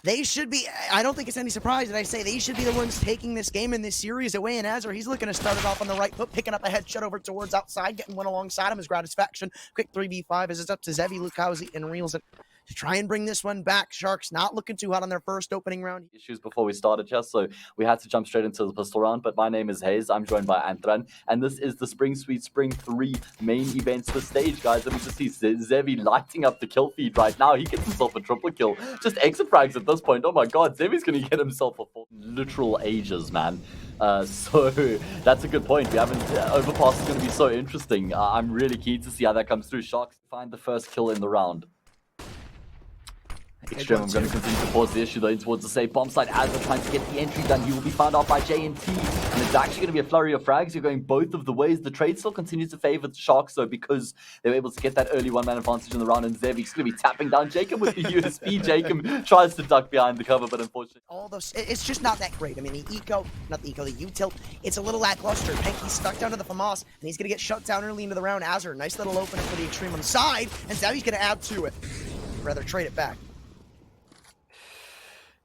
they should be, I don't think it's any surprise that I say they should be the ones taking this game and this series away. And Azar, he's looking to start it off on the right foot, picking up a headshot over towards outside, getting one alongside him as Gratisfaction. Quick 3v5 as it's up to Zevy, Lucaozy, and Reels to try and bring this one back. Sharks not looking too hot on their first opening round. Issues before we started just so we had to jump straight into the pistol round. But my name is Hayes. I'm joined by Antran, and this is the Spring Sweet Spring 3 main event for stage, guys. Let me just see Zevy lighting up the kill feed right now. He gets himself a triple kill. Just exit frags at this point. Oh my god, Zevy's gonna get himself a full literal ages, man. So that's a good point. We haven't Overpass is gonna be so interesting. I'm really keen to see how that comes through. Sharks find the first kill in the round. EXTREMUM going to continue to pause the issue though in towards the safe bomb side as they're trying to get the entry done. He will be found out by Gen.G, and it's actually going to be a flurry of frags. You're going both of the ways. The trade still continues to favor the Sharks though because they were able to get that early one-man advantage in the round, and Zevy's going to be tapping down jkaem with the USP. jkaem tries to duck behind the cover, but unfortunately all those, it's just not that great. I mean, the util, it's a little lackluster. pancc stuck down to the FAMAS, and he's going to get shut down early into the round. Azar, nice little opener for the EXTREMUM side, and Zevy's going to add to it. Rather trade it back.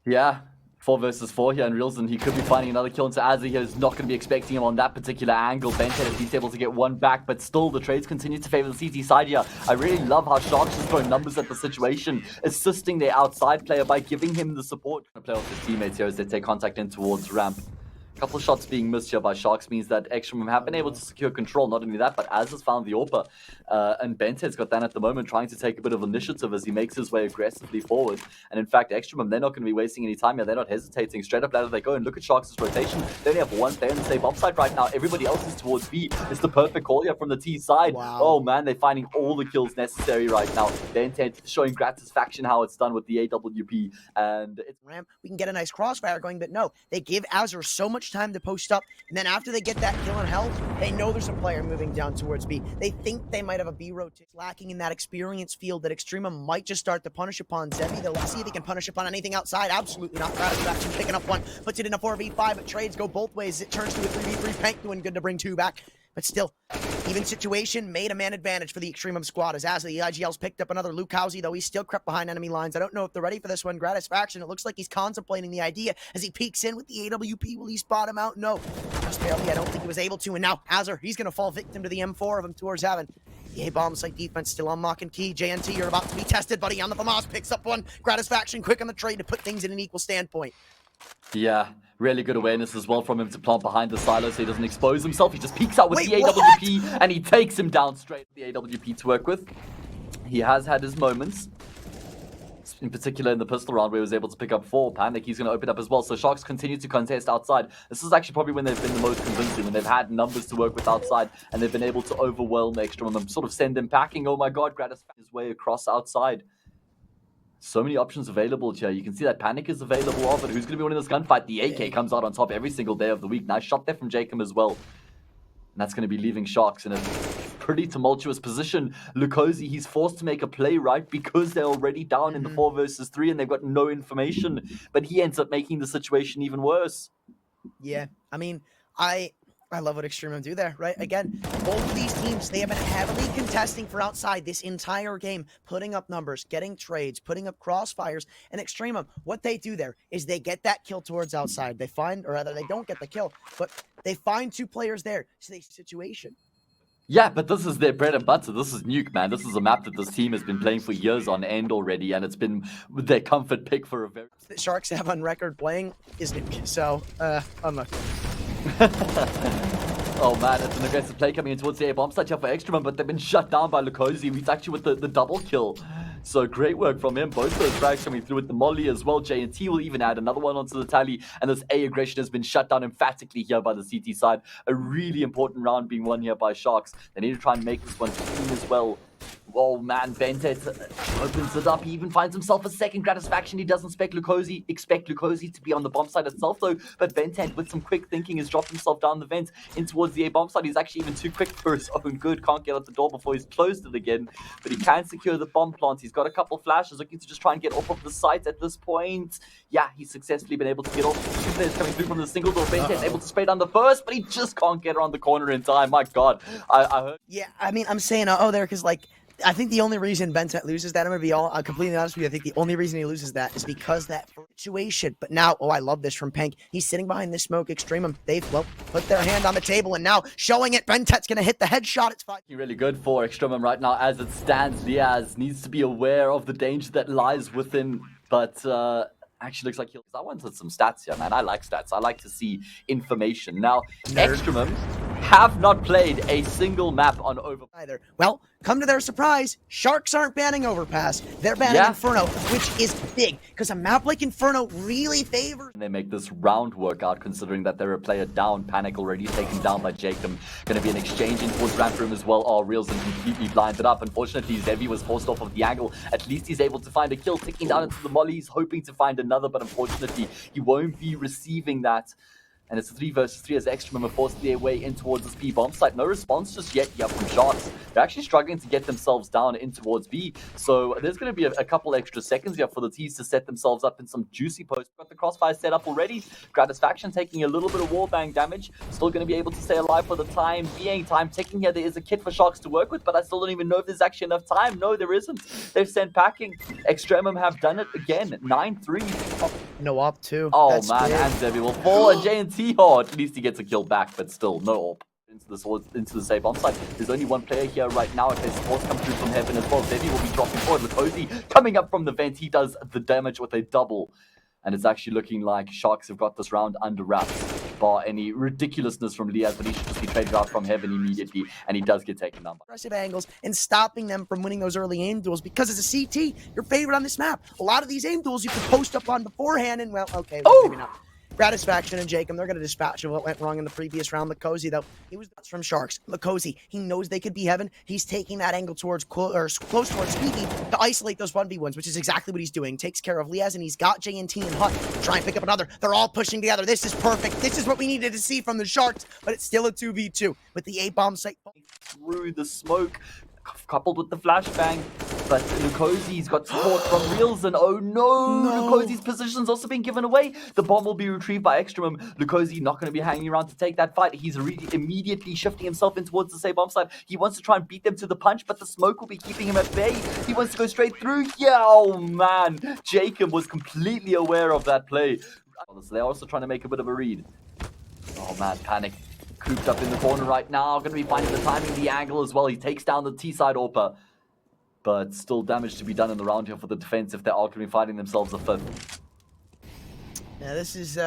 Yeah, 4 versus 4 here in Reels, and he could be finding another kill into Azzy. He is not going to be expecting him on that particular angle. BnTeT is he's able to get one back, but still the trades continue to favor the CT side here. I really love how Sharks is throwing numbers at the situation, assisting their outside player by giving him the support. Play off his teammates here as they take contact in towards ramp. A couple of shots being missed here by Sharks means that EXTREMUM have been able to secure control. Not only that, but Az has found the AWPer. And BnTeT's got that at the moment, trying to take a bit of initiative as he makes his way aggressively forward. And in fact, EXTREMUM, they're not going to be wasting any time here. They're not hesitating. Straight up ladder they go, and look at Sharks' rotation. They only have one player in the safe upside right now. Everybody else is towards B. It's the perfect call here from the T side. Wow. Oh man, they're finding all the kills necessary right now. BnTeT showing Gratisfaction how it's done with the AWP. And it's ramp, we can get a nice crossfire going, but no, they give Azar so much time to post up, and then after they get that kill on health, they know there's a player moving down towards B. They think they might have a B rotation. Lacking in that experience field that EXTREMUM might just start to punish upon Zevy. They'll see if they can punish upon anything outside. Absolutely not. Gratisfaction picking up one, puts it in a 4v5, but trades go both ways. It turns to a 3v3. Pank doing good to bring 2 back, but still, even situation made a man advantage for the EXTREMUM squad as the ELIGE's picked up another Lucaozy, though he's still crept behind enemy lines. I don't know if they're ready for this one. Gratisfaction, it looks like he's contemplating the idea as he peeks in with the AWP. Will he spot him out? No, just barely. I don't think he was able to, and now Azar, he's going to fall victim to the M4 of him towards heaven. The A-bomb site defense still unlocking key. JNT, you're about to be tested, buddy. On the FAMAS, picks up one. Gratisfaction quick on the trade to put things in an equal standpoint. Yeah, really good awareness as well from him to plant behind the silo so he doesn't expose himself. He just peeks out with the AWP and he takes him down straight with the AWP to work with. He has had his moments, in particular in the pistol round where he was able to pick up 4. Panic, he's going to open up as well. So Sharks continue to contest outside. This is actually probably when they've been the most convincing, when they've had numbers to work with outside and they've been able to overwhelm EXTREMUM and sort of send them packing. Oh my god, Gratisfaction his way across outside. So many options available here. You can see that Panic is available off, but who's going to be winning this gunfight? The AK comes out on top every single day of the week. Nice shot there from jkaem as well. And that's going to be leaving Sharks in a pretty tumultuous position. Lucaozy, he's forced to make a play, right? Because they're already down in the 4 versus 3 and they've got no information. But he ends up making the situation even worse. Yeah, I mean, I love what EXTREMUM do there, right? Again, both of these teams, they have been heavily contesting for outside this entire game, putting up numbers, getting trades, putting up crossfires, and EXTREMUM, what they do there is they get that kill towards outside. They find, or rather, they don't get the kill, but they find 2 players there. So they situation. Yeah, but this is their bread and butter. This is Nuke, man. This is a map that this team has been playing for years on end already, and it's been their comfort pick for a very... The Sharks have on record playing is Nuke, so, unlucky. Oh man, it's an aggressive play coming in towards the A-bomb site here for EXTREMUM, but they've been shut down by Lucaozy. He's actually with the double kill. So great work from him. Both those frags coming through with the molly as well. JNT will even add another one onto the tally. And this A aggression has been shut down emphatically here by the CT side. A really important round being won here by Sharks. They need to try and make this one clean as well. Oh man, BnTeT opens it up. He even finds himself a second Gratisfaction. He doesn't expect Lucaozy to be on the bomb side itself though. But BnTeT, with some quick thinking, has dropped himself down the vent in towards the A bomb side. He's actually even too quick for his own good. Can't get out the door before he's closed it again. But he can secure the bomb plant. He's got a couple flashes, looking to just try and get off of the site at this point. Yeah, he's successfully been able to get off. 2 players coming through from the single door. BnTeT able to spray down the first, but he just can't get around the corner in time. My god, I heard. Yeah, I mean, I'm saying there because like I think the only reason BnTeT loses that, I'm going to be completely honest with you, I think the only reason he loses that is because that situation. But now, oh, I love this from Pank. He's sitting behind this smoke. EXTREMUM, they've, well, put their hand on the table, and now showing it, BnTeT's going to hit the headshot. It's fine. Really good for EXTREMUM right now as it stands. Liazz needs to be aware of the danger that lies within, but actually looks like he'll... I wanted some stats here, man. I like stats. I like to see information. Now, EXTREMUM have not played a single map on Overpass either. Well, come to their surprise, Sharks aren't banning Overpass. They're banning Inferno, which is big, because a map like Inferno really favors... They make this round work out, considering that they're a player down. Panic already taken down by jkaem. Going to be an exchange in towards ramp room as well. Oh, Reelson completely blinded up. Unfortunately, zevy was forced off of the angle. At least he's able to find a kill, ticking down into the molly. He's hoping to find another, but unfortunately, he won't be receiving that. And it's a 3 versus 3 as EXTREMUM are forced their way in towards this B bomb site. No response just yet here from Sharks. They're actually struggling to get themselves down in towards B. So there's going to be a couple extra seconds here for the T's to set themselves up in some juicy posts. Got the crossfire set up already. Gratisfaction taking a little bit of wallbang damage. Still going to be able to stay alive for the time being. Time ticking here. There is a kit for Sharks to work with, but I still don't even know if there's actually enough time. No, there isn't. They've sent packing. EXTREMUM have done it again. 9-3. Oh, no op too. Oh, that's man, big. and zevy will fall. And Gen.G, oh, at least he gets a kill back, but still, no op. Into the safe bomb site. There's only one player here right now. If there's supports come through from heaven as well, zevy will be dropping forward. Lucaozy coming up from the vent. He does the damage with a double. And it's actually looking like Sharks have got this round under wraps. Bar any ridiculousness from Liazz, but he should just be traded out from heaven immediately, and he does get taken down. Aggressive angles and stopping them from winning those early aim duels, because as a CT, you're favored on this map. A lot of these aim duels you can post up on beforehand, and well, okay, maybe not. Gratisfaction and jkaem, they're going to dispatch of what went wrong in the previous round. Lucaozy, though, he was from Sharks. Lucaozy, he knows they could be heaven. He's taking that angle towards close towards Squeaky to isolate those 1v1s, which is exactly what he's doing. Takes care of Liazz, and he's got JNT and Hunt. Try and pick up another. They're all pushing together. This is perfect. This is what we needed to see from the Sharks, but it's still a 2v2 with the A-bomb site. Through the smoke, coupled with the flashbang. But Lucaozy's got support from Reelson. Oh no! Lucaozy's position's also been given away. The bomb will be retrieved by EXTREMUM. Lucaozy not going to be hanging around to take that fight. He's immediately shifting himself in towards the safe bomb site. He wants to try and beat them to the punch, but the smoke will be keeping him at bay. He wants to go straight through. Yeah, oh man. jkaem was completely aware of that play. So they're also trying to make a bit of a read. Oh man, panic. Cooped up in the corner right now. Going to be finding the timing, the angle as well. He takes down the T-side AWPer. But still damage to be done in the round here for the defense if they're all going to be finding themselves a fifth. Yeah, this is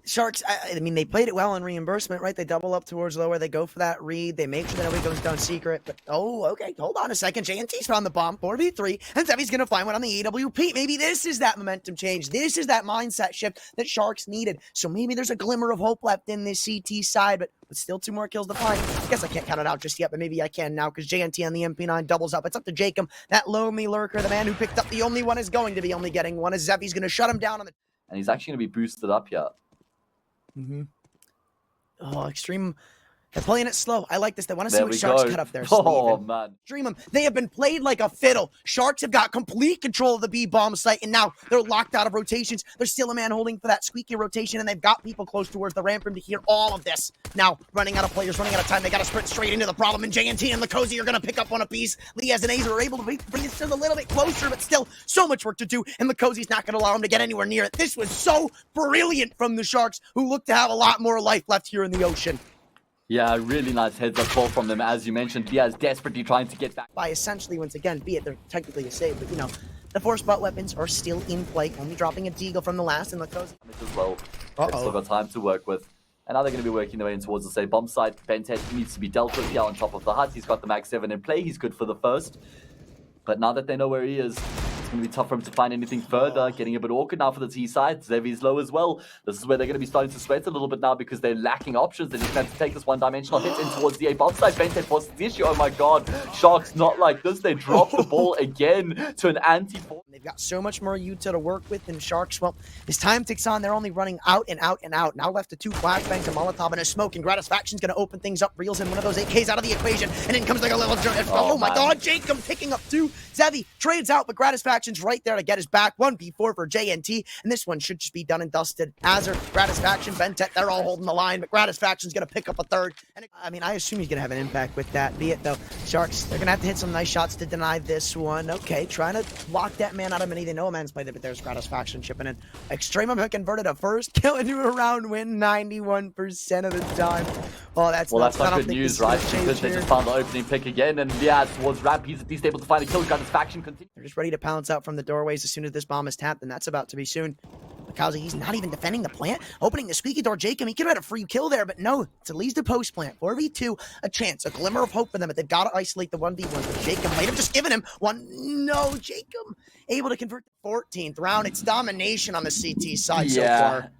Sharks. I mean, they played it well on reimbursement, right? They double up towards lower. They go for that read. They make sure that nobody goes down secret. But oh, okay, hold on a second. JNT's found the bomb, 4v3, and zevy's going to find one on the AWP. Maybe this is that momentum change. This is that mindset shift that Sharks needed. So maybe there's a glimmer of hope left in this CT side, but still 2 more kills to find. I guess I can't count it out just yet, but maybe I can now, because JNT on the MP9 doubles up. It's up to jkaem, that lonely lurker, the man who picked up the only one is going to be only getting one, as zevy's going to shut him down on the... And he's actually going to be boosted up here. Oh, EXTREMUM. They're playing it slow. I like this. They want to see what Sharks cut up their sleeve. Oh, man. EXTREMUM, they have been played like a fiddle. Sharks have got complete control of the B-bomb site, and now they're locked out of rotations. There's still a man holding for that squeaky rotation, and they've got people close towards the ramp room to hear all of this. Now, running out of players, running out of time. They got to sprint straight into the problem, and JNT and Lucaozy are going to pick up one apiece. Liazz and Aza are able to bring it still a little bit closer, but still so much work to do, and Lucaozy's not going to allow him to get anywhere near it. This was so brilliant from the Sharks, who look to have a lot more life left here in the ocean. Yeah, really nice heads-up call from them. As you mentioned, Liazz desperately trying to get back. By essentially, once again, be it they're technically a save, but you know, the force butt weapons are still in play, only dropping a deagle from the last, and Lucaozy as well. They've still got time to work with. And now they're going to be working their way in towards the safe bomb site. BnTeT needs to be dealt with here on top of the hut. He's got the Mag 7 in play. He's good for the first. But now that they know where he is, it's going to be tough for him to find anything further. Getting a bit awkward now for the T side. zevy's low as well. This is where they're going to be starting to sweat a little bit now because they're lacking options. They just have to take this one-dimensional hit in towards the A-bomb side. BnTeT forces the issue. Oh my god. Sharks not like this. They drop the ball again to an anti-force. They've got so much more Utah to work with than Sharks. Well, as time ticks on, they're only running out and out and out. Now left to 2 flashbangs, a Molotov, and a smoke, and Gratisfaction's going to open things up. Reels in one of those AKs out of the equation, and in comes like a little... Oh my god, jkaem picking up 2. Zevy trades out, but Gratisfaction Gratisfaction's right there to get his back. 1v4 for Gen.G, and this one should just be done and dusted. Azur, Gratisfaction, BnTeT, they're all holding the line, but Gratisfaction's going to pick up a third. And I mean, I assume he's going to have an impact with that. Be it, though. Sharks, they're going to have to hit some nice shots to deny this one. Okay, trying to lock that man out of many. They know a man's played it, but there's Gratisfaction chipping in. EXTREMUM have converted a first kill into a round win 91% of the time. Oh, that's not good news, right? Because they just found the opening pick again, and yeah, towards Ramp, he's at least able to find a kill. Gratisfaction continues. They're just ready to pounce out from the doorways as soon as this bomb is tapped, and that's about to be soon. Lucaozy, he's not even defending the plant, opening the squeaky door. jkaem, he could have had a free kill there, but no, it's at least a post plant. 4v2, a chance, a glimmer of hope for them, but they've got to isolate the 1v1. But jkaem might have just given him one. No, jkaem able to convert the 14th round. It's domination on the CT side so far.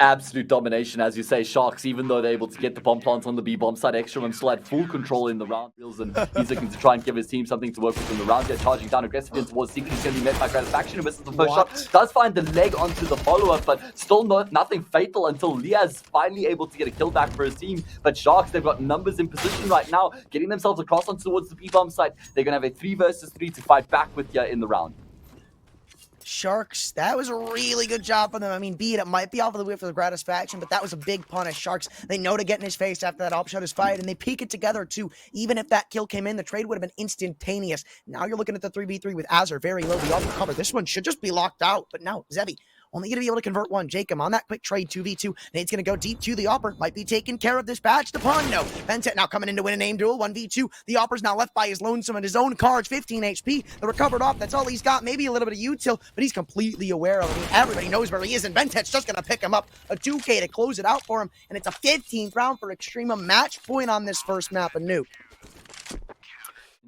Absolute domination, as you say. Sharks, even though they're able to get the bomb plants on the B bomb side, EXTREMUM still had full control in the round. And he's looking to try and give his team something to work with in the round. They're charging down aggressively in towards Secret. He's going to be met by Gratisfaction, who misses the first shot. Does find the leg onto the follow-up, but still nothing fatal until Liazz finally able to get a kill back for his team. But Sharks, they've got numbers in position right now, getting themselves across on towards the B bomb side. They're going to have a 3 versus 3 to fight back with here in the round. Sharks, that was a really good job for them. I mean, it might be off of the whip for the Gratisfaction, but that was a big punish. Sharks, they know to get in his face after that opshot is fired, and they peek it together too. Even if that kill came in, the trade would have been instantaneous. Now you're looking at the 3v3 with Azur very low beyond the cover. This one should just be locked out, but no, zevy only going to be able to convert one. jkaem on that quick trade, 2v2. Nate's going to go deep to the Opper. Might be taking care of this badge. The pawn, no. BnTeT now coming in to win a name duel, 1v2. The Opper's now left by his lonesome and his own cards, 15 HP. The recovered off, that's all he's got. Maybe a little bit of util, but he's completely aware of it. I mean, everybody knows where he is, and BnTeT's just going to pick him up. A 2k to close it out for him, and it's a 15th round for EXTREMUM. Match point on this first map, a nuke.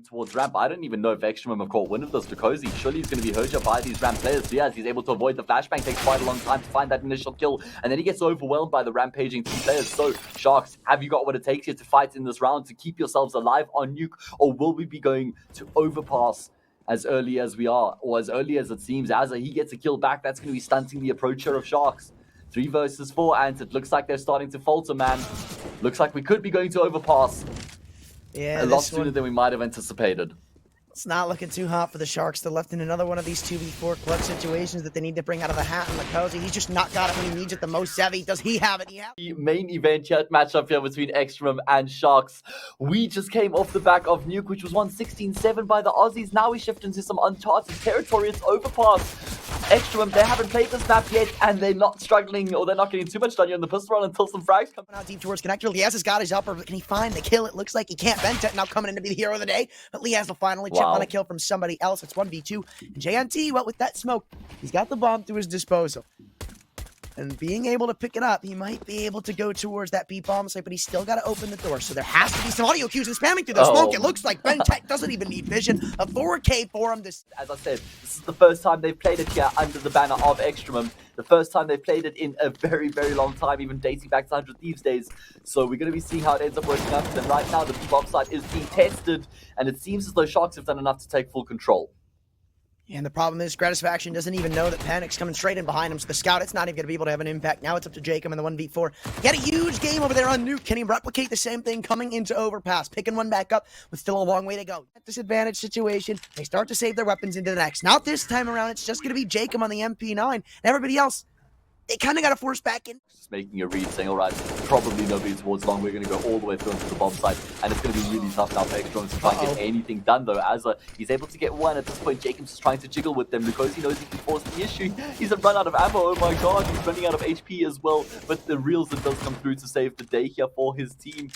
Towards ramp, I don't even know if EXTREMUM have caught wind of this. Lucaozy, surely he's going to be hurt by these ramp players. Liazz, he's able to avoid the flashbang, takes quite a long time to find that initial kill, and then he gets overwhelmed by the rampaging 2 players. So, Sharks, have you got what it takes here to fight in this round, to keep yourselves alive on nuke, or will we be going to overpass as early as we are, or as early as it seems? Azur, he gets a kill back, that's going to be stunting the approach here of Sharks. 3 versus 4, and it looks like they're starting to falter, man. Looks like we could be going to overpass. Yeah, a lot sooner than we might have anticipated. It's not looking too hot for the Sharks. They're left in another one of these 2v4 clutch situations that they need to bring out of the hat. And Lucaozy, he's just not got it when he needs it the most. zevy, does he have it? The main event chat matchup here between EXTREMUM and Sharks. We just came off the back of Nuke, which was won 16-7 by the Aussies. Now we shift into some uncharted territory. It's overpass. EXTREMUM, they haven't played this map yet, and they're not struggling, or they're not getting too much done here in the pistol run until some frags come out deep towards connector. Liazz has got his upper, but can he find the kill? It looks like he can't. BnTeT now coming in to be the hero of the day, but Liazz will finally chip on a kill from somebody else. It's 1v2. And Gen.G, well, with that smoke, he's got the bomb to his disposal. And being able to pick it up, he might be able to go towards that B bomb site, but he's still got to open the door. So there has to be some audio cues and spamming through the smoke. It looks like BnTeT doesn't even need vision. A 4K for him. As I said, this is the first time they've played it here under the banner of EXTREMUM. The first time they've played it in a very, very long time, even dating back to 100 Thieves days. So we're going to be seeing how it ends up working out for them. Right now, the B bomb site is being tested, and it seems as though Sharks have done enough to take full control. And the problem is, Gratisfaction doesn't even know that Panic's coming straight in behind him, so the scout, it's not even going to be able to have an impact. Now it's up to jkaem in the 1v4. Get a huge game over there on Nuke. Can he replicate the same thing coming into Overpass? Picking one back up with still a long way to go. Disadvantage situation. They start to save their weapons into the next. Not this time around. It's just going to be jkaem on the MP9. And everybody else, they kind of got to force back in. Just making a read, saying, all right, probably nobody towards long. We're going to go all the way through into the bomb site, and it's going to be really tough now for EXTREMUM to try and get anything done, though. Azur, he's able to get one. At this point, jkaem's just trying to jiggle with them. Lucaozy knows he can force the issue. He's run out of ammo. Oh my god, he's running out of HP as well. But the reels that does come through to save the day here for his team.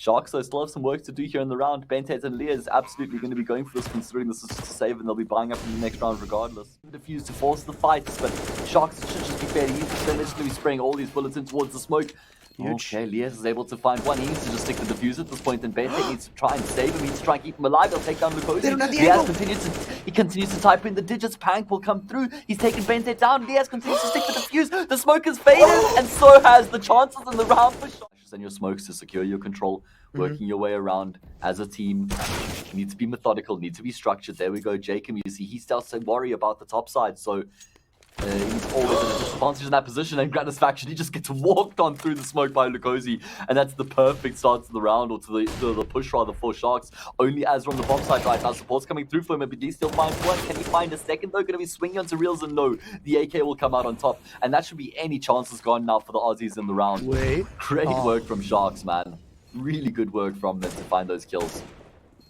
Sharks, so still have some work to do here in the round. BnTeT and Liazz absolutely going to be going for this, considering this is just a save, and they'll be buying up in the next round regardless. Defuse to force the fights, but Sharks should just be fairly easy. They're literally spraying all these bullets in towards the smoke. Okay, Liazz is able to find one. He needs to just stick the defuse at this point, and BnTeT needs to try and save him. He needs to try and keep him alive. They'll take down Lucaozy. Liazz continues to type in the digits. Pank will come through. He's taken BnTeT down. Liazz continues to stick the defuse. The smoke has faded, and so has the chances in the round for Sharks. And your smokes to secure your control, working your way around as a team. You need to be methodical, need to be structured. There we go, jkaem. You see, he starts to worry about the top side, so he's always in a advantage in that position, and Gratisfaction, he just gets walked on through the smoke by Lucaozy, and that's the perfect start to the round, or to the push rather for Sharks. Only Azra on the bomb side right now. Support's coming through for him, and BnTeT still finds one. Can he find a second though? Going to be swinging onto reels, and no, the AK will come out on top, and that should be any chances gone now for the Aussies in the round. Great work from Sharks, man. Really good work from them to find those kills.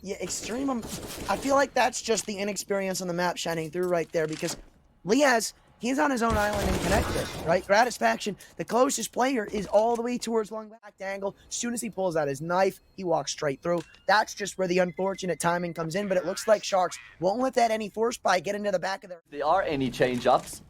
Yeah, EXTREMUM, I feel like that's just the inexperience on the map shining through right there, because Liazz, he's on his own island and connected, right? Gratisfaction, the closest player, is all the way towards long back angle. As soon as he pulls out his knife, he walks straight through. That's just where the unfortunate timing comes in, but it looks like Sharks won't let that any force buy get into the back of their... If there are any change-ups,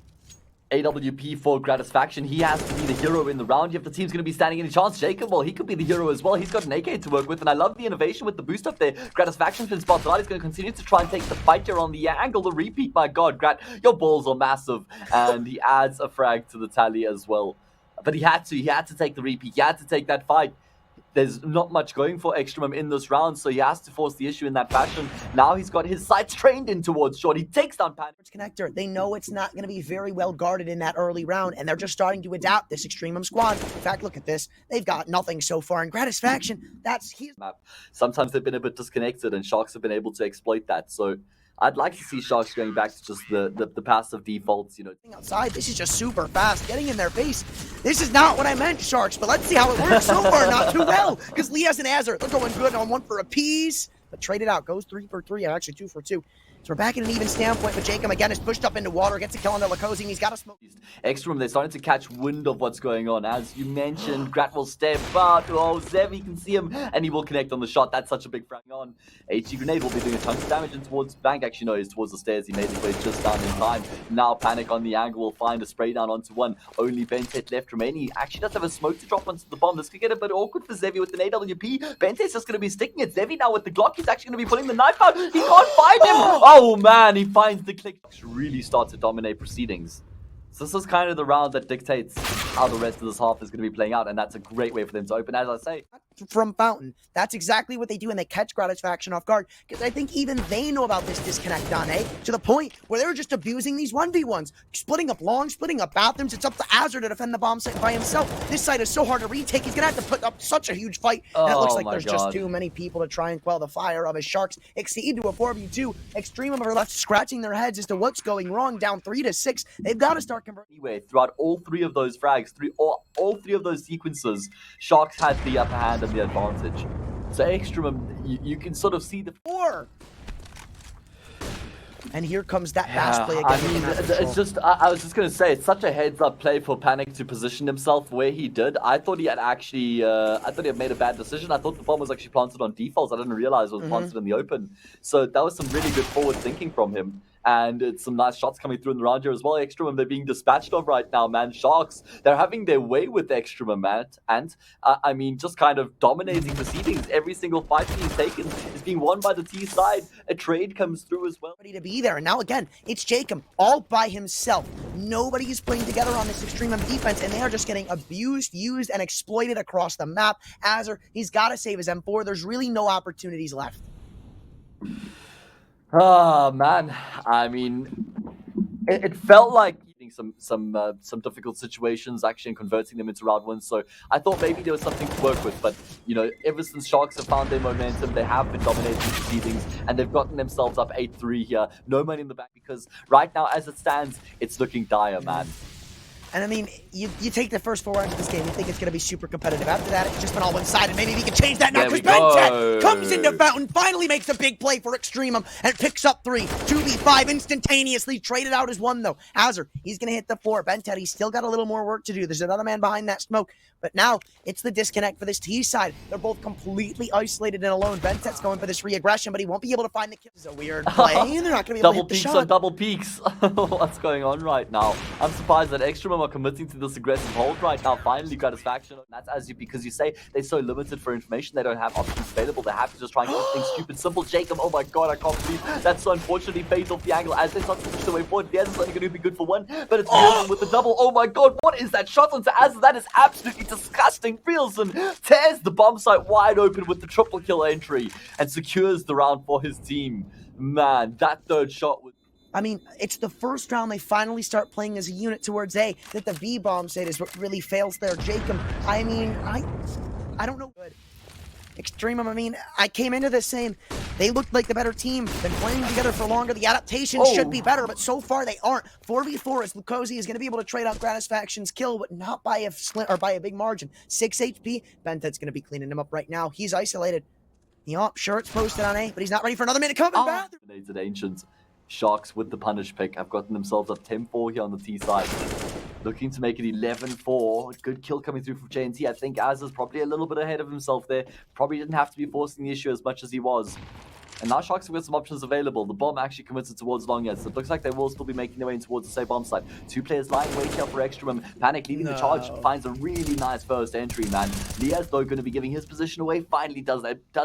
AWP for Gratisfaction, he has to be the hero in the round. If the team's going to be standing any chance, jkaem, well, he could be the hero as well. He's got an AK to work with, and I love the innovation with the boost up there. Gratisfaction's been spotted out. He's going to continue to try and take the fight here on the angle. The repeat, my god, Grat, your balls are massive. And he adds a frag to the tally as well. But he had to take the repeat. He had to take that fight. There's not much going for EXTREMUM in this round, so he has to force the issue in that fashion. Now he's got his sights trained in towards short. He takes down Panic. Connector. They know it's not going to be very well guarded in that early round, and they're just starting to adapt this EXTREMUM squad. In fact, look at this. They've got nothing so far in Gratisfaction. That's his map. Sometimes they've been a bit disconnected, and Sharks have been able to exploit that. So I'd like to see Sharks going back to just the passive defaults, you know. Outside, this is just super fast, getting in their face. This is not what I meant, Sharks, but let's see how it works so far. Not too well, because Liazz and Azra, they're going good on one for a piece, but trade it out, goes 3 for 3, and actually 2 for 2. So we're back in an even standpoint, but jkaem again is pushed up into water, gets a kill on the Lucaozy, and he's got a smoke. EXTREMUM, they're starting to catch wind of what's going on. As you mentioned, Grat will step out. Oh, zevy can see him, and he will connect on the shot. That's such a big frag on. HG Grenade will be doing a chunk of damage, and towards Bank, actually no, he's towards the stairs. He made his way just down in time. Now Panic on the angle will find a spray down onto one. Only BnTeT left remaining. He actually does have a smoke to drop onto the bomb. This could get a bit awkward for zevy with an AWP. BnTeT's just going to be sticking it. zevy now with the Glock. He's actually going to be pulling the knife out. He can't find him. Oh man, he finds the click. Really start to dominate proceedings. So this is kind of the round that dictates how the rest of this half is going to be playing out, and that's a great way for them to open. As I say, from Fountain, that's exactly what they do, and they catch Gratisfaction off guard, because I think even they know about this disconnect on A, to the point where they're just abusing these 1v1s, splitting up long, splitting up bathrooms. It's up to Azra to defend the bomb site by himself. This site is so hard to retake. He's gonna have to put up such a huge fight, and it looks like there's just too many people to try and quell the fire of his Sharks. Exceed to a 4v2. EXTREMUM are left scratching their heads as to what's going wrong, down 3-6. They've got to start converting. Anyway, throughout all 3 of those frags, all 3 of those sequences, Sharks had the upper hand and the advantage. So EXTREMUM, you can sort of see the 4. And here comes that fast play again. I mean, it's just, I was just going to say, it's such a heads-up play for Panic to position himself where he did. I thought he had actually, I thought he had made a bad decision. I thought the bomb was actually planted on defaults. I didn't realize it was planted in the open. So that was some really good forward thinking from him. And it's some nice shots coming through in the round here as well. EXTREMUM, they're being dispatched of right now, man. Sharks, they're having their way with EXTREMUM, man. And, I mean, just kind of dominating proceedings. Every single fight being taken is being won by the T side. A trade comes through as well. Ready to be there. And now, again, it's jkaem all by himself. Nobody is playing together on this EXTREMUM defense, and they are just getting abused, used, and exploited across the map. Azra, he's got to save his M4. There's really no opportunities left. Oh man, I mean, it felt like some difficult situations actually and converting them into round wins. So I thought maybe there was something to work with, but you know, ever since Sharks have found their momentum, they have been dominating proceedings, and they've gotten themselves up 8-3 here. No money in the bank, because right now, as it stands, it's looking dire, man. And I mean, you take the first 4 rounds of this game, you think it's going to be super competitive. After that, it's just been all one-sided. Maybe we can change that now, because BnTeT comes into Fountain, finally makes a big play for EXTREMUM, and picks up 3. 2v5 instantaneously, traded out as 1, though. Azra, he's going to hit the 4. BnTeT, he's still got a little more work to do. There's another man behind that smoke. But now, it's the disconnect for this T side. They're both completely isolated and alone. BnTeT's going for this re-aggression, but he won't be able to find the kill. This is a weird play, and they're not going to be able to hit the shot. Double peaks on double peaks. What's going on right now? I'm surprised that EXTREMUM are committing to this aggressive hold right now. Finally, Gratisfaction. That's because you say they're so limited for information. They don't have options available. They have to just try and keep things stupid simple. jkaem, oh my god, I can't believe that's so unfortunately fades off the angle as they start to push the way forward. Liazz is only going to be good for 1, but it's Brollan with the double. Oh my god, what is that shot onto Azra? That is absolutely disgusting. Reels and tears the bomb site wide open with the triple kill entry and secures the round for his team. Man, that third shot was I mean, it's the first round they finally start playing as a unit towards A. That the B bomb site is what really fails there. jkaem, I mean, I don't know. Good. EXTREMUM, I mean, I came into this saying they looked like the better team. Been playing together for longer. The adaptations should be better, but so far they aren't. 4v4 as Lucaozy is going to be able to trade out Gratisfaction's kill, but not by a big margin. 6 HP. BnTeT's going to be cleaning him up right now. He's isolated. Sure, it's posted on A, but he's not ready for another minute. Coming back. Ancient Sharks with the punish pick have gotten themselves up 10-4 here on the T side. Looking to make it 11-4. Good kill coming through from Gen.G. I think Az is probably a little bit ahead of himself there. Probably didn't have to be forcing the issue as much as he was. And now Sharks have got some options available. The bomb actually commits it towards long yet, so it looks like they will still be making their way in towards the same bomb site. 2 players lying waiting here for EXTREMUM. pancc leading the charge, finds a really nice first entry, man. Liazz, though, going to be giving his position away. Finally does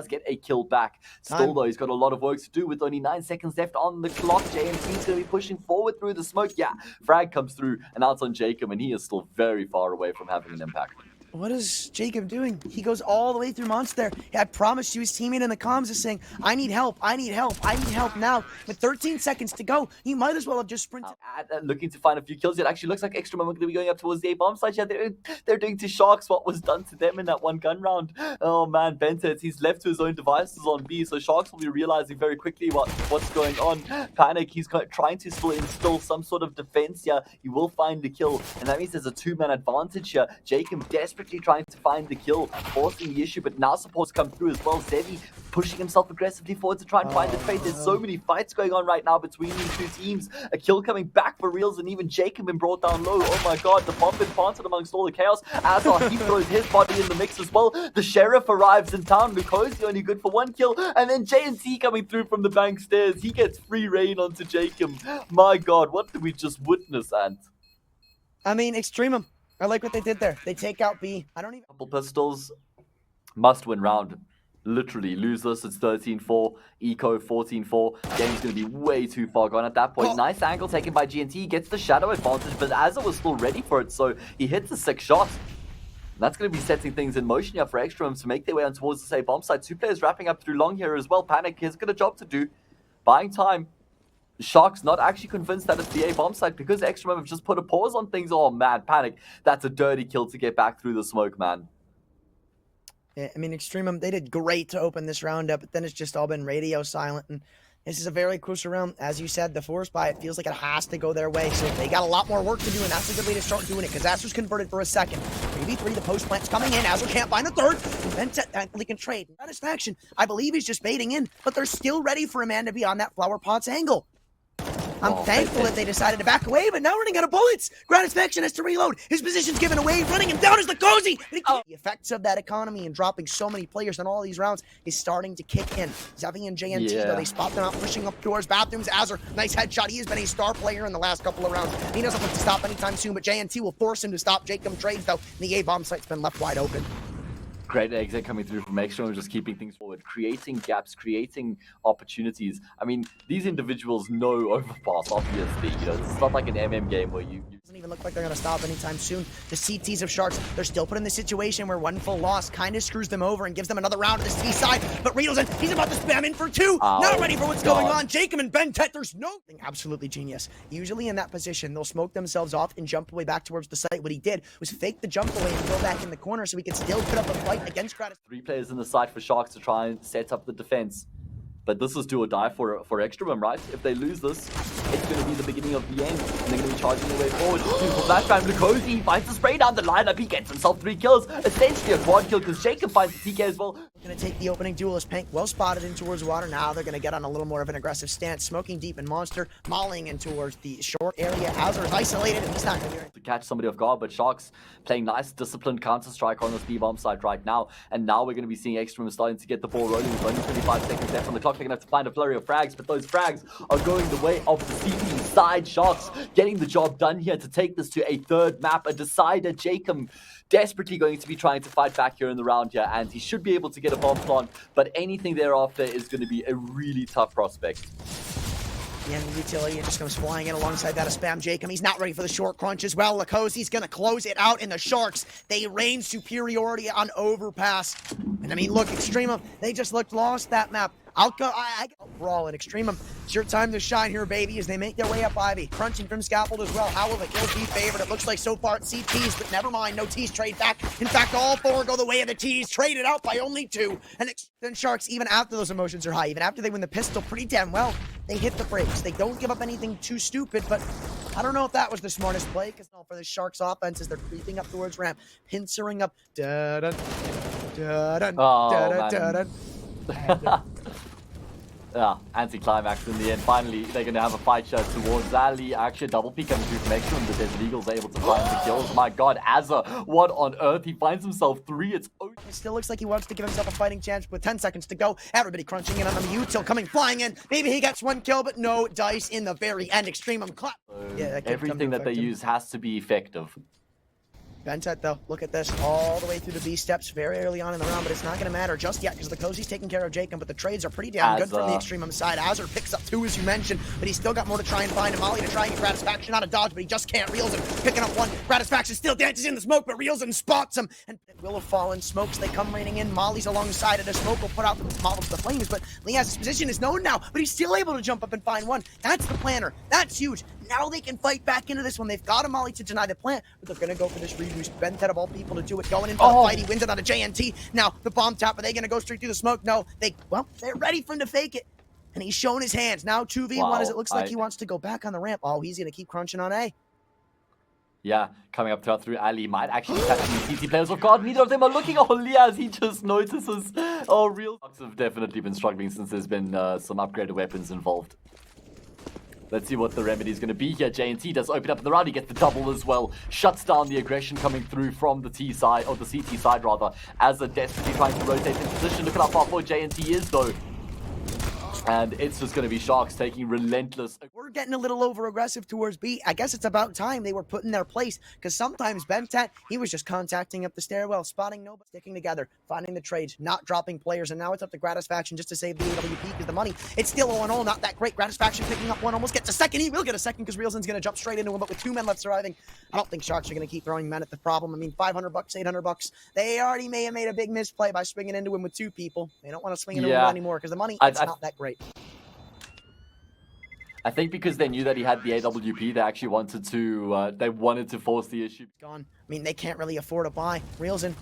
get a kill back. Still, though, he's got a lot of work to do with only 9 seconds left on the clock. JMT's going to be pushing forward through the smoke. Yeah, frag comes through, and out on jkaem, and he is still very far away from having an impact. What is jkaem doing? He goes all the way through Monster. He had promised you his teammate in the comms is saying, I need help, I need help, I need help now. With 13 seconds to go, he might as well have just sprinted. Looking to find a few kills. It actually looks like EXTREMUM are going to be going up towards the A bomb site. Yeah, they're doing to Sharks what was done to them in that one gun round. Oh man, BnTeT, he's left to his own devices on B, so Sharks will be realizing very quickly what's going on. pancc, he's trying to still instill some sort of defense here. He will find the kill, and that means there's a 2-man advantage here. jkaem desperately trying to find the kill, forcing the issue, but now supports come through as well. Zevy pushing himself aggressively forward to try and find the trade. There's so many fights going on right now between these two teams. A kill coming back for reals, and even jkaem been brought down low. Oh my god, the bomb been planted amongst all the chaos. As he throws his body in the mix as well. The sheriff arrives in town. Lucaozy only good for 1 kill, and then J&T coming through from the bank stairs. He gets free reign onto jkaem. My god, what did we just witness, Ant? I mean, EXTREMUM, I like what they did there. They take out B. I don't even... Couple pistols. Must win round. Literally lose this. It's 13-4. Eco 14-4. Game's going to be way too far gone at that point. Nice angle taken by G&T. Gets the shadow advantage, but Azza was still ready for it, so he hits a 6 shot. That's going to be setting things in motion here for EXTREMUM to make their way on towards the same bomb site. 2 players wrapping up through long here as well. pancc has got a job to do. Buying time. Sharks not actually convinced that it's the A bomb site because EXTREMUM have just put a pause on things. Oh man, pancc. That's a dirty kill to get back through the smoke, man. Yeah, I mean, EXTREMUM, they did great to open this round up, but then it's just all been radio silent. And this is a very crucial round. As you said, the force buy, it feels like it has to go their way. So they got a lot more work to do, and that's a good way to start doing it because Azur's converted for a second. 3v3, the post plant's coming in. Azur can't find the third. And BnTeT thankfully can trade. Gratisfaction, I believe he's just baiting in, but they're still ready for a man to be on that flower pots angle. I'm thankful that they decided to back away, but now running out of bullets. Gratisfaction has to reload. His position's given away. Running him down is Lucaozy. The effects of that economy and dropping so many players in all these rounds is starting to kick in. Zevy and Gen.G, though, they spot them out pushing up doors, bathrooms. Azur, nice headshot. He has been a star player in the last couple of rounds. He doesn't look to stop anytime soon, but Gen.G will force him to stop. jkaem trades, though. The A-bomb site's been left wide open. Great exit coming through from EXTREMUM, just keeping things forward, creating gaps, creating opportunities. I mean, these individuals know overpass, obviously. You know, it's not like an MM game where you doesn't even look like they're going to stop anytime soon. The CTs of Sharks, they're still put in the situation where 1 full loss kind of screws them over and gives them another round of the C side. But Riedl's in, he's about to spam in for 2. Not ready for what's going on. jkaem and BnTeT, there's no... Absolutely genius. Usually in that position, they'll smoke themselves off and jump away back towards the site. What he did was fake the jump away and go back in the corner so he could still put up a fight against Gratis. 3 players in the site for Sharks to try and set up the defense. But this is do or die for EXTREMUM, right? If they lose this, it's going to be the beginning of the end. And they're going to be charging their way forward. Beautiful flashbang. Lucaozy finds the spray down the lineup. He gets himself 3 kills. Essentially a quad kill because jkaem finds the TK as well. Going to take the opening duel as pancc well spotted in towards water. Now they're going to get on a little more of an aggressive stance. Smoking deep in Monster. Mauling in towards the short area. Azur is isolated and he's not going to to catch somebody off guard, but Sharks playing nice, disciplined Counter-Strike on this B-bomb side right now. And now we're going to be seeing EXTREMUM starting to get the ball rolling with only 25 seconds left on the clock. They're going to have to find a flurry of frags, but those frags are going the way of the CT side. Sharks getting the job done here to take this to a 3rd map, a decider. jkaem desperately going to be trying to fight back here in the round here, and he should be able to get a bomb plant, but anything thereafter is going to be a really tough prospect. The enemy utility just comes flying in alongside that of spam jkaem. He's not ready for the short crunch as well. Lucaozy's going to close it out in the Sharks. They reign superiority on overpass. And I mean, look, EXTREMUM, they just looked lost that map. I Brollan, EXTREMUM, it's your time to shine here, baby, as they make their way up Ivy. Crunching from Scaffold as well. How will the kills be favored? It looks like so far it's CTs, but never mind, no T's trade back. In fact, all four go the way of the T's, traded out by only 2. And then Sharks, even after those emotions are high, even after they win the pistol pretty damn well, they hit the brakes. They don't give up anything too stupid, but I don't know if that was the smartest play, because for the Sharks offense, as they're creeping up towards ramp, pincering up. Da-dun, da-dun, da-dun, da-dun. Yeah, anti-climax in the end. Finally, they're going to have a fight shot towards Ali. Actually, a double peek coming through from EXTREMUM. The Desert Eagle's able to find the kills. My God, Azza, what on earth? He finds himself 3. It's over. It still looks like he wants to give himself a fighting chance with 10 seconds to go. Everybody crunching in on him. Util coming flying in. Maybe he gets 1 kill, but no dice in the very end. EXTREMUM clap. Yeah, everything that they use has to be effective. BnTeT, though, look at this, all the way through the B steps very early on in the round, but it's not going to matter just yet because Lucaozy's taking care of jkaem, but the trades are pretty damn good from the EXTREMUM side. Azur picks up 2, as you mentioned, but he's still got more to try and find. Molly to try and get Gratisfaction out of dodge, but he just can't. Reelson picking up 1. Gratisfaction still dances in the smoke, but Reelson spots him, and it will have fallen. Smokes, they come raining in. Molly's alongside it. A smoke will put out the model to the flames, but Liazz's position is known now, but he's still able to jump up and find 1. That's the planner. That's huge. Now they can fight back into this one. They've got a Molly to deny the plant, but they're going to go for this reboost. BnTeT of all people to do it, going into the fight. He wins it on a JNT. Now, the bomb tap, are they going to go straight through the smoke? No, they're ready for him to fake it. And he's showing his hands. Now 2v1 as it looks like he wants to go back on the ramp. Oh, he's going to keep crunching on A. Yeah, coming up through Ali might actually catch the CT players off guard. Neither of them are looking. Oh, Liazz, he just notices. Oh, real Sharks have definitely been struggling since there's been some upgraded weapons involved. Let's see what the remedy is going to be here. JNT does open up in the round. He gets the double as well. Shuts down the aggression coming through from the T side, or the CT side rather, as a desperately trying to rotate in position. Look at how far forward JNT is though. And it's just going to be Sharks taking relentless. We're getting a little over-aggressive towards B. I guess it's about time they were put in their place, because sometimes BnTeT, he was just contacting up the stairwell, spotting nobody, sticking together, finding the trades, not dropping players, and now it's up to Gratisfaction just to save the AWP, because the money, it's still 0-0, not that great. Gratisfaction picking up 1, almost gets a second. He will get a second, because Reelson's going to jump straight into him, but with 2 men left surviving, I don't think Sharks are going to keep throwing men at the problem. I mean, $500, $800, they already may have made a big misplay by swinging into him with 2 people. They don't want to swing into him anymore, because the money, it's not that great. I think because they knew that he had the AWP, they actually wanted to force the issue. Gone. I mean, they can't really afford to buy. Reelson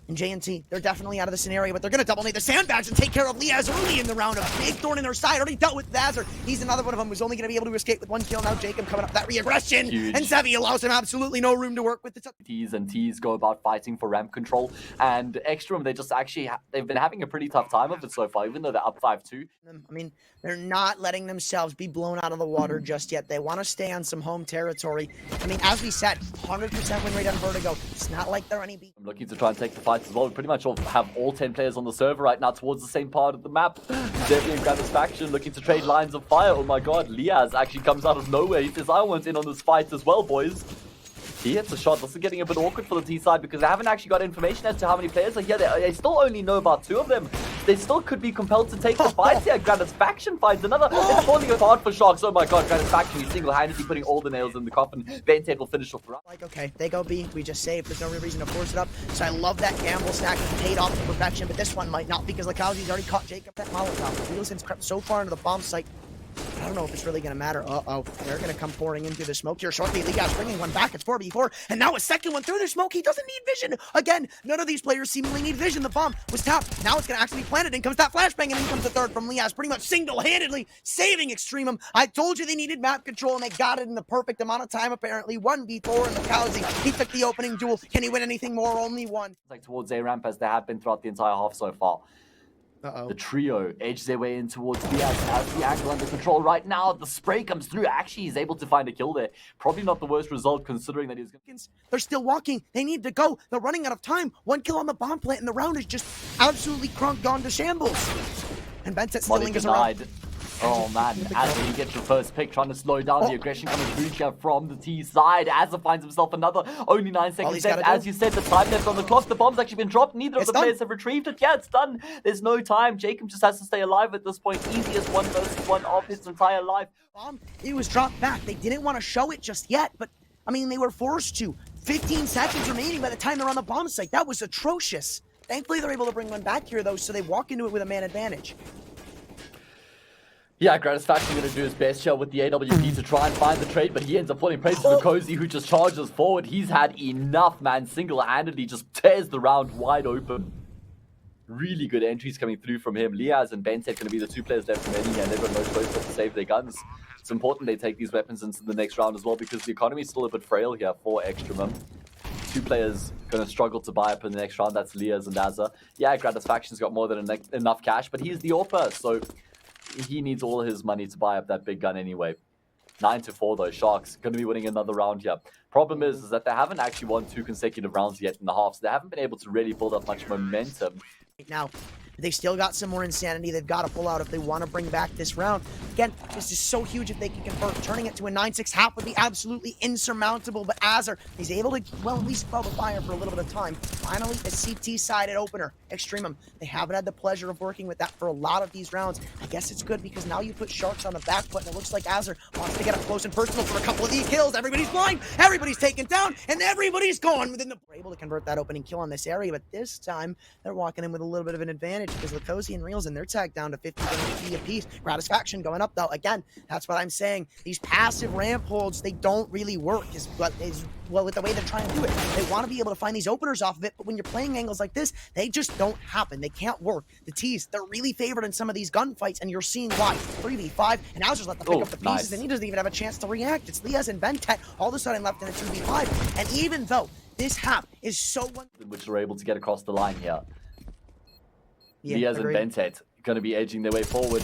and JNT, they're definitely out of the scenario, but they're going to double need the sandbags and take care of Liazz early in the round. A big thorn in their side. Already dealt with Azur. He's another one of them who's only going to be able to escape with 1 kill. Now jkaem coming up that re-aggression. Huge. And zevy allows him absolutely no room to work with. T's and T's go about fighting for ramp control. And EXTREMUM, they just actually, they've been having a pretty tough time of it so far, even though they're up 5-2. I mean, they're not letting themselves be blown out of the water just yet. They want to stay on some home territory. I mean, as we said, 100% win rate on Vertigo. It's not like they're any beat. I'm looking to try and take the fights as well. We pretty much have all 10 players on the server right now towards the same part of the map. Zevy and Gratisfaction looking to trade lines of fire. Oh my God, Liazz actually comes out of nowhere. He says, I want in on this fight as well, boys. He hits a shot. This is getting a bit awkward for the T side because they haven't actually got information as to how many players are here. They still only know about 2 of them. They still could be compelled to take the fight here. Gratisfaction finds another. It's falling apart for Sharks. Oh my God, Gratisfaction, he's single-handedly putting all the nails in the coffin. BnTeT will finish off the round. Like, okay, they go B. We just saved. There's no real reason to force it up. So I love that gamble stack. He paid off to perfection, but this one might not because Lucaozy's already caught jkaem. That Molotov. Reelson's crept so far into the bomb site. I don't know if it's really going to matter. Uh-oh. They're going to come pouring into the smoke here shortly. Liazz bringing one back. It's 4v4. And now a second one through the smoke. He doesn't need vision. Again, none of these players seemingly need vision. The bomb was tapped. Now it's going to actually be planted. In comes that flashbang, and in comes the third from Liazz. Pretty much single-handedly saving EXTREMUM. I told you they needed map control, and they got it in the perfect amount of time, apparently. 1v4 and Lucaozy. He took the opening duel. Can he win anything more? Only one. Like towards A ramp as they have been throughout the entire half so far. Uh-oh. The trio edge their way in towards Liazz. Has the angle under control right now. The spray comes through. Actually, he's able to find a kill there. Probably not the worst result considering that he's going to... They're still walking. They need to go. They're running out of time. 1 kill on the bomb plant, and the round is just absolutely gone to shambles. And BnTeT still lingers around. Oh man, Azza, he gets the first pick, trying to slow down the aggression coming through here from the T side. Azza finds himself another, only 9 seconds left. As you said, the time left on the clock. The bomb's actually been dropped. Neither of the players have retrieved it. Yeah, it's done. There's no time. jkaem just has to stay alive at this point. Easiest 1 versus 1 of his entire life. Bomb, it was dropped back. They didn't want to show it just yet, but I mean, they were forced to. 15 seconds remaining by the time they're on the bomb site. That was atrocious. Thankfully, they're able to bring one back here, though, so they walk into it with a man advantage. Yeah, Gratisfaction going to do his best here with the AWP to try and find the trade, but he ends up falling prey to Lucaozy, who just charges forward. He's had enough, man. Single-handedly just tears the round wide open. Really good entries coming through from him. Liazz and BnTeT going to be the two players left remaining, and they've got no choice but to save their guns. It's important they take these weapons into the next round as well, because the economy is still a bit frail here for EXTREMUM. Two players going to struggle to buy up in the next round. That's Liazz and Azza. Yeah, Gratisfaction's got more than enough cash, but he's the AWPer, so he needs all his money to buy up that big gun anyway. 9-4 though. Sharks going to be winning another round here. Problem is that they haven't actually won 2 consecutive rounds yet in the half, so they haven't been able to really build up much momentum. Now, they still got some more insanity they've got to pull out if they want to bring back this round. Again, this is so huge if they can convert. Turning it to a 9-6 half would be absolutely insurmountable, but Azar, he's able to, well, at least quell the fire for a little bit of time. Finally, a CT-sided opener. EXTREMUM, they haven't had the pleasure of working with that for a lot of these rounds. I guess it's good because now you put Sharks on the back foot, and it looks like Azar wants to get up close and personal for a couple of these kills. Everybody's blind, everybody's taken down, and everybody's gone within the... We're able to convert that opening kill on this area, but this time, they're walking in with a little bit of an advantage because Lucaozy and Reels, and they're tagged down to 50 apiece. Gratisfaction going up, though. Again, that's what I'm saying. These passive ramp holds, they don't really work, well, with the way they're trying to do it. They want to be able to find these openers off of it, but when you're playing angles like this, they just don't happen. They can't work. The T's, they're really favored in some of these gunfights, and you're seeing why. 3v5, and Azar's let them pick up the pieces, and he doesn't even have a chance to react. It's Liazz and BnTeT all of a sudden left in a 2v5, and even though this half is so... Which are able to get across the line here. Yeah, Liazz and BnTeT going to be edging their way forward.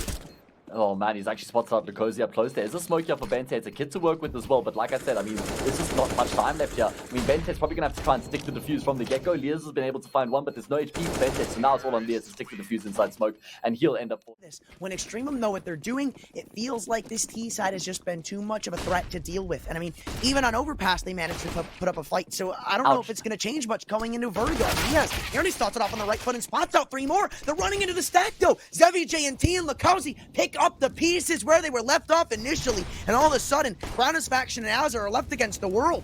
Oh man, he's actually spotted out Lucaozy up close there. There's a smoke here for BnTeT. It's a kid to work with as well, but like I said, I mean, there's just not much time left here. I mean, BnTeT's probably going to have to try and stick the defuse from the get-go. Liazz has been able to find one, but there's no HP for BnTeT, so now it's all on Liazz to stick the defuse inside smoke, and he'll end up... This. When EXTREMUM know what they're doing, it feels like this T side has just been too much of a threat to deal with. And I mean, even on Overpass, they managed to put up a fight, so I don't know if it's going to change much going into Vertigo. Yes, he already starts it off on the right foot and spots out 3 more. They're running into the stack, though. Zevy, JNT, and Lucaozy pick up the pieces where they were left off initially, and all of a sudden, Gratisfaction and Azar are left against the world.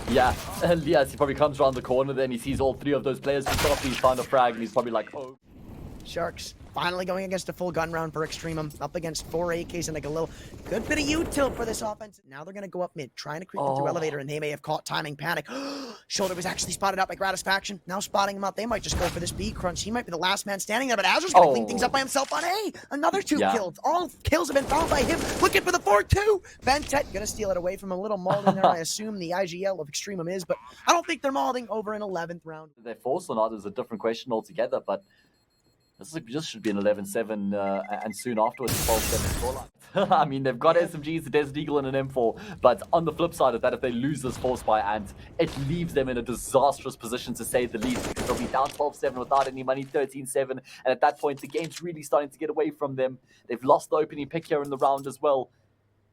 Yeah, and Liazz, he probably comes around the corner, then he sees all 3 of those players pick off, he's found a frag, and he's probably like, oh. Sharks finally going against a full gun round for EXTREMUM, up against 4 AKs and like a little good bit of U-tilt for this offense. Now they're going to go up mid, trying to creep through elevator, and they may have caught timing panic. Shoulder was actually spotted out by Gratisfaction. Now spotting him up, they might just go for this B crunch. He might be the last man standing there, but Azar's going to clean things up by himself on A. Another 2 kills. All kills have been found by him. Looking for the 4-2. BnTeT going to steal it away from a little mauling there. I assume the IGL of EXTREMUM is, but I don't think they're mauling over an 11th round. They're forced or not is a different question altogether, but this should be an 11-7 and soon afterwards a 12-7 scoreline. I mean, they've got SMGs, a Desert Eagle, and an M4, but on the flip side of that, if they lose this force by Ant, it leaves them in a disastrous position to say the least, because they'll be down 12-7 without any money, 13-7, and at that point, the game's really starting to get away from them. They've lost the opening pick here in the round as well.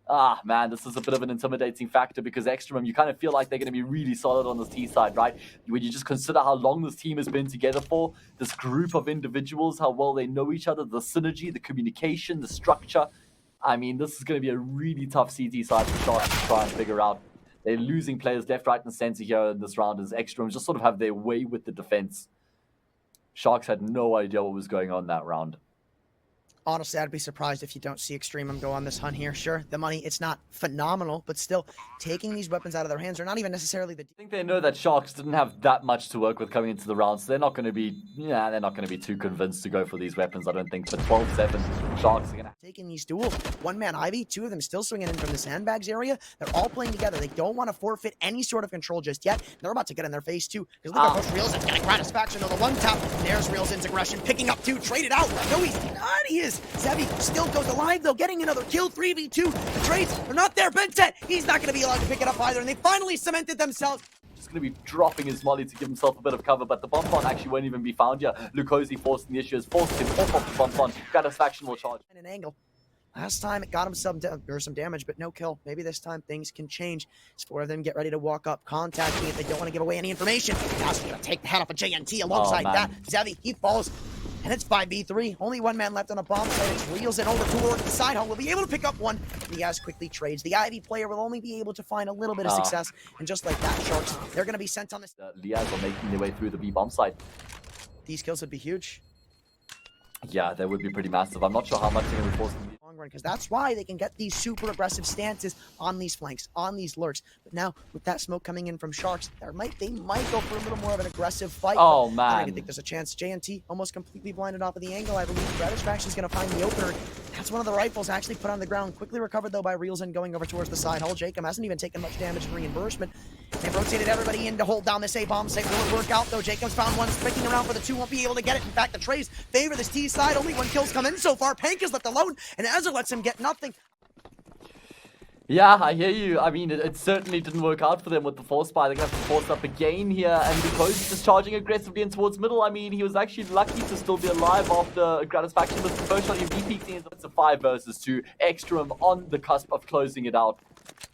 Ah, man, this is a bit of an intimidating factor because EXTREMUM, you kind of feel like they're going to be really solid on this T side, right? When you just consider how long this team has been together for, this group of individuals, how well they know each other, the synergy, the communication, the structure. I mean, this is going to be a really tough CT side for Sharks to try and figure out. They're losing players left, right, and center here in this round as EXTREMUM just sort of have their way with the defense. Sharks had no idea what was going on that round. Honestly, I'd be surprised if you don't see EXTREMUM go on this hunt here. Sure, the money, it's not phenomenal, but still, taking these weapons out of their hands are not even necessarily the... I think they know that Sharks didn't have that much to work with coming into the round, so they're not going to be, they're not going to be too convinced to go for these weapons, I don't think. But 12-7, Sharks are going to... Taking these duels, 1-man Ivy, 2 of them still swinging in from the sandbags area. They're all playing together. They don't want to forfeit any sort of control just yet. They're about to get in their face, too. Because look at those Reels, getting Gratisfaction on the 1-tap. There's Reels' aggression, picking up 2, traded out. No, he's not. He is. Zevy still goes alive, though, getting another kill, 3v2. The trades are not there. BnTeT, he's not going to be allowed to pick it up either, and they finally cemented themselves. Just going to be dropping his molly to give himself a bit of cover, but the bomb plant actually won't even be found here. Lucaozy forcing the issue, has forced him off the bomb plant. Gratisfaction will charge. And an angle. Last time it got him some damage, but no kill. Maybe this time things can change. It's 4 of them get ready to walk up, contacting if they don't want to give away any information. Now he's going to take the head off of JNT alongside that. Zevy, he falls. And it's 5v3. Only 1 man left on a bomb site. It's Reels and over toward the side hole. Will be able to pick up 1. Liazz quickly trades. The Ivy player will only be able to find a little bit of success. And just like that, Sharks, they're going to be sent on this. Liazz are making their way through the B bomb site. These kills would be huge. Yeah, that would be pretty massive. I'm not sure how much they're going to be forced to do. Long run, because that's why they can get these super aggressive stances on these flanks, on these lurks. But now with that smoke coming in from Sharks, they might go for a little more of an aggressive fight. Oh man, I don't think there's a chance. JNT almost completely blinded off of the angle. I believe Gratisfaction is going to find the opener. That's one of the rifles actually put on the ground. Quickly recovered though by Reels and going over towards the side hull. jkaem hasn't even taken much damage in reimbursement. They've rotated everybody in to hold down this A-bomb site. Will it work out though? jkaem's found one, sticking around for the 2, won't be able to get it. In fact, the trays favor this T side. Only 1 kill's come in so far. Pank is left alone, and Ezra lets him get nothing. Yeah, I hear you. I mean, it certainly didn't work out for them with the force buy. They're going to have to force up again here, and Lucaozy just charging aggressively in towards middle. I mean, he was actually lucky to still be alive after Gratisfaction was the first shot. He re-peeked in. It's a 5 versus 2. EXTREMUM on the cusp of closing it out.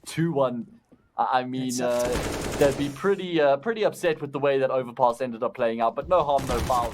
2-1. I mean, they'd be pretty upset with the way that Overpass ended up playing out, but no harm, no foul.